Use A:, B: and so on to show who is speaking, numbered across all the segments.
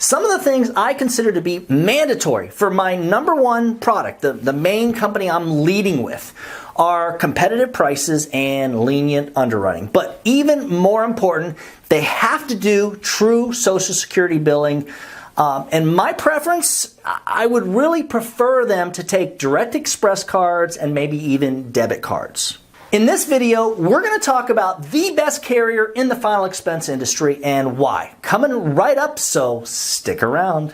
A: Some of the things I consider to be mandatory for my number one product, the main company I'm leading with, are competitive prices and lenient underwriting. But even more important, they have to do true Social Security billing. And my preference, I would really prefer them to take direct express cards and maybe even debit cards. In this video, we're going to talk about the best carrier in the final expense industry and why. Coming right up, so stick around.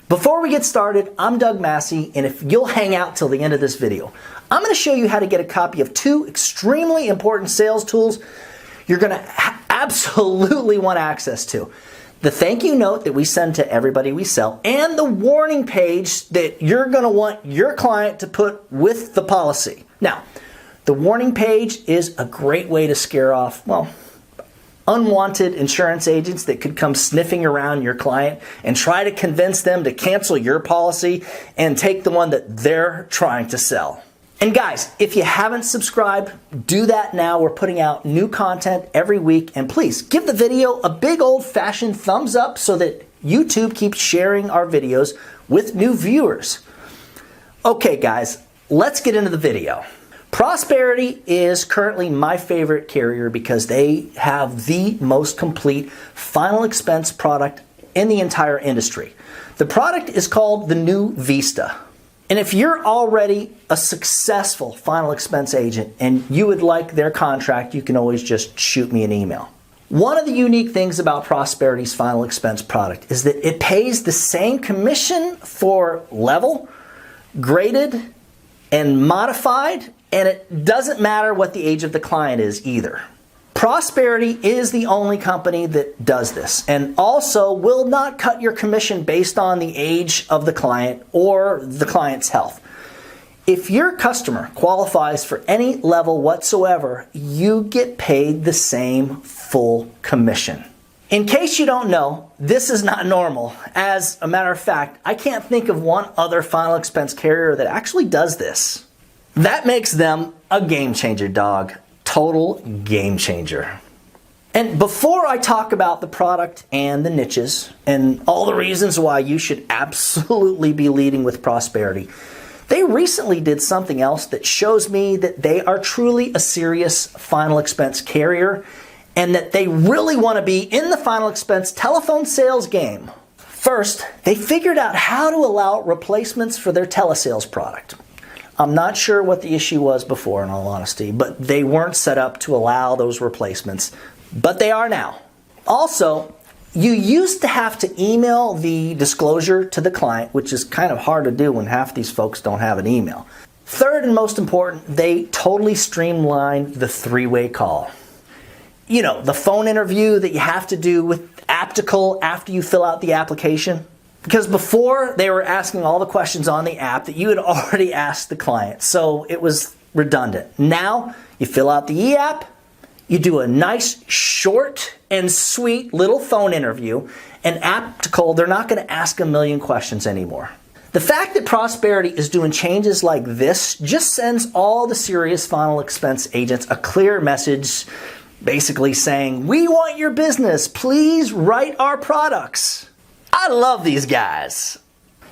A: Before we get started, I'm Doug Massi, and if you'll hang out till the end of this video, I'm going to show you how to get a copy of two extremely important sales tools you're going to absolutely want access to. The thank you note that we send to everybody we sell, and the warning page that you're going to want your client to put with the policy. Now, the warning page is a great way to scare off, well, unwanted insurance agents that could come sniffing around your client and try to convince them to cancel your policy and take the one that they're trying to sell. And guys, if you haven't subscribed, do that now. We're putting out new content every week. And please give the video a big old-fashioned thumbs up so that YouTube keeps sharing our videos with new viewers. Okay, guys, let's get into the video. Prosperity is currently my favorite carrier because they have the most complete final expense product in the entire industry. The product is called the new Vista. And if you're already a successful final expense agent and you would like their contract, you can always just shoot me an email. One of the unique things about Prosperity's final expense product is that it pays the same commission for level, graded, and modified, and it doesn't matter what the age of the client is either. Prosperity is the only company that does this and also will not cut your commission based on the age of the client or the client's health. If your customer qualifies for any level whatsoever, you get paid the same full commission. In case you don't know, this is not normal. As a matter of fact, I can't think of one other final expense carrier that actually does this. That makes them a game changer, dog. Total game changer. And before I talk about the product and the niches and all the reasons why you should absolutely be leading with Prosperity, they recently did something else that shows me that they are truly a serious final expense carrier and that they really want to be in the final expense telephone sales game. First, they figured out how to allow replacements for their telesales product. I'm not sure what the issue was before, in all honesty, but they weren't set up to allow those replacements, but they are now. Also, you used to have to email the disclosure to the client, which is kind of hard to do when half these folks don't have an email. Third and most important, they totally streamlined the three-way call. You know, the phone interview that you have to do with Aptical after you fill out the application. Because before, they were asking all the questions on the app that you had already asked the client, so it was redundant. Now, you fill out the e-app, you do a nice, short, and sweet little phone interview, and Aptical, they're not going to ask a million questions anymore. The fact that Prosperity is doing changes like this just sends all the serious final expense agents a clear message, basically saying, we want your business, please write our products. I love these guys.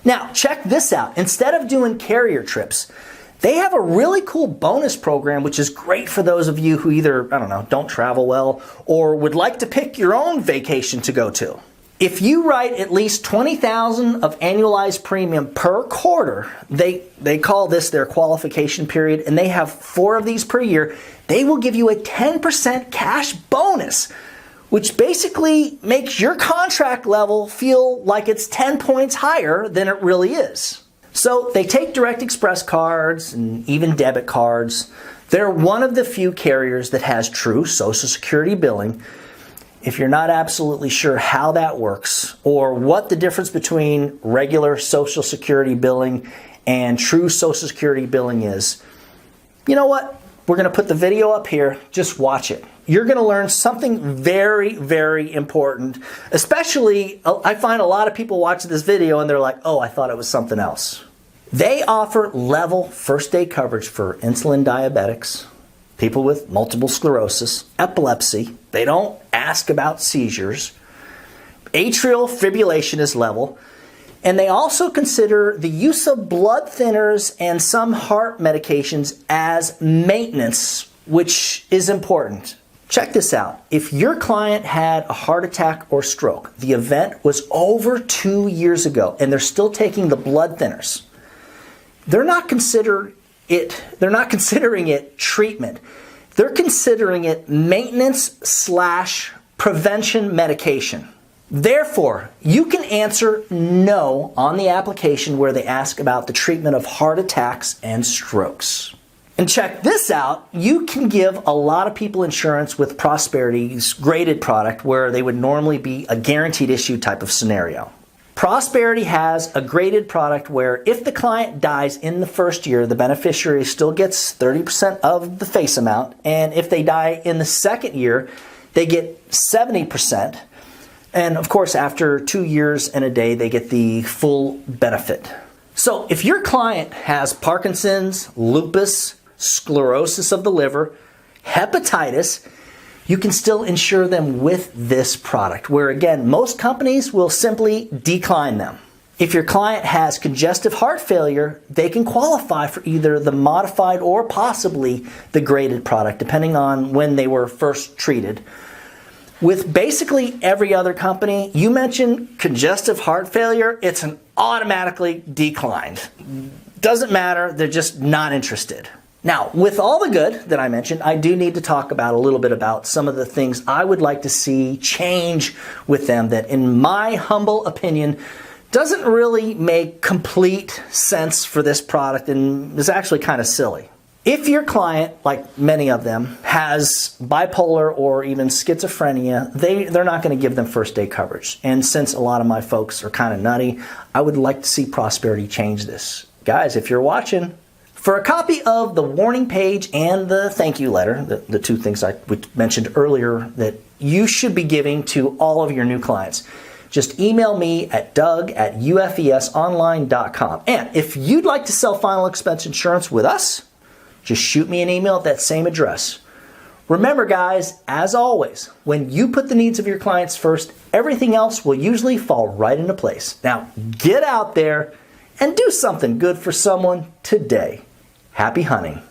A: Now, check this out. Instead of doing carrier trips, they have a really cool bonus program, which is great for those of you who either, I don't know, don't travel well or would like to pick your own vacation to go to. If you write at least $20,000 of annualized premium per quarter, they call this their qualification period, and they have 4 of these per year, they will give you a 10% cash bonus, which basically makes your contract level feel like it's 10 points higher than it really is. So they take direct express cards and even debit cards. They're one of the few carriers that has true Social Security billing. If you're not absolutely sure how that works or what the difference between regular Social Security billing and true Social Security billing is, you know what? We're going to put the video up here. Just watch it. You're going to learn something very, very important. Especially, I find a lot of people watch this video and they're like, oh, I thought it was something else. They offer level first day coverage for insulin diabetics, people with multiple sclerosis, epilepsy. They don't ask about seizures. Atrial fibrillation is level. And they also consider the use of blood thinners and some heart medications as maintenance, which is important. Check this out. If your client had a heart attack or stroke, the event was over 2 years ago, and they're still taking the blood thinners, they're not considering it treatment. They're considering it maintenance/prevention medication. Therefore, you can answer no on the application where they ask about the treatment of heart attacks and strokes. And check this out, you can give a lot of people insurance with Prosperity's graded product where they would normally be a guaranteed issue type of scenario. Prosperity has a graded product where if the client dies in the first year, the beneficiary still gets 30% of the face amount, and if they die in the second year, they get 70%. And of course, after 2 years and a day, they get the full benefit. So if your client has Parkinson's, lupus, sclerosis of the liver, hepatitis, you can still insure them with this product, where again, most companies will simply decline them. If your client has congestive heart failure, they can qualify for either the modified or possibly the graded product, depending on when they were first treated. With basically every other company, you mention congestive heart failure, it's an automatically declined. Doesn't matter, they're just not interested. Now, with all the good that I mentioned, I do need to talk about a little bit about some of the things I would like to see change with them that, in my humble opinion, doesn't really make complete sense for this product and is actually kind of silly. If your client, like many of them, has bipolar or even schizophrenia, they're not going to give them first day coverage. And since a lot of my folks are kind of nutty, I would like to see Prosperity change this. Guys, if you're watching, for a copy of the warning page and the thank you letter, the two things I mentioned earlier that you should be giving to all of your new clients, just email me at doug@ufesonline.com. And if you'd like to sell final expense insurance with us, just shoot me an email at that same address. Remember, guys, as always, when you put the needs of your clients first, everything else will usually fall right into place. Now, get out there and do something good for someone today. Happy hunting.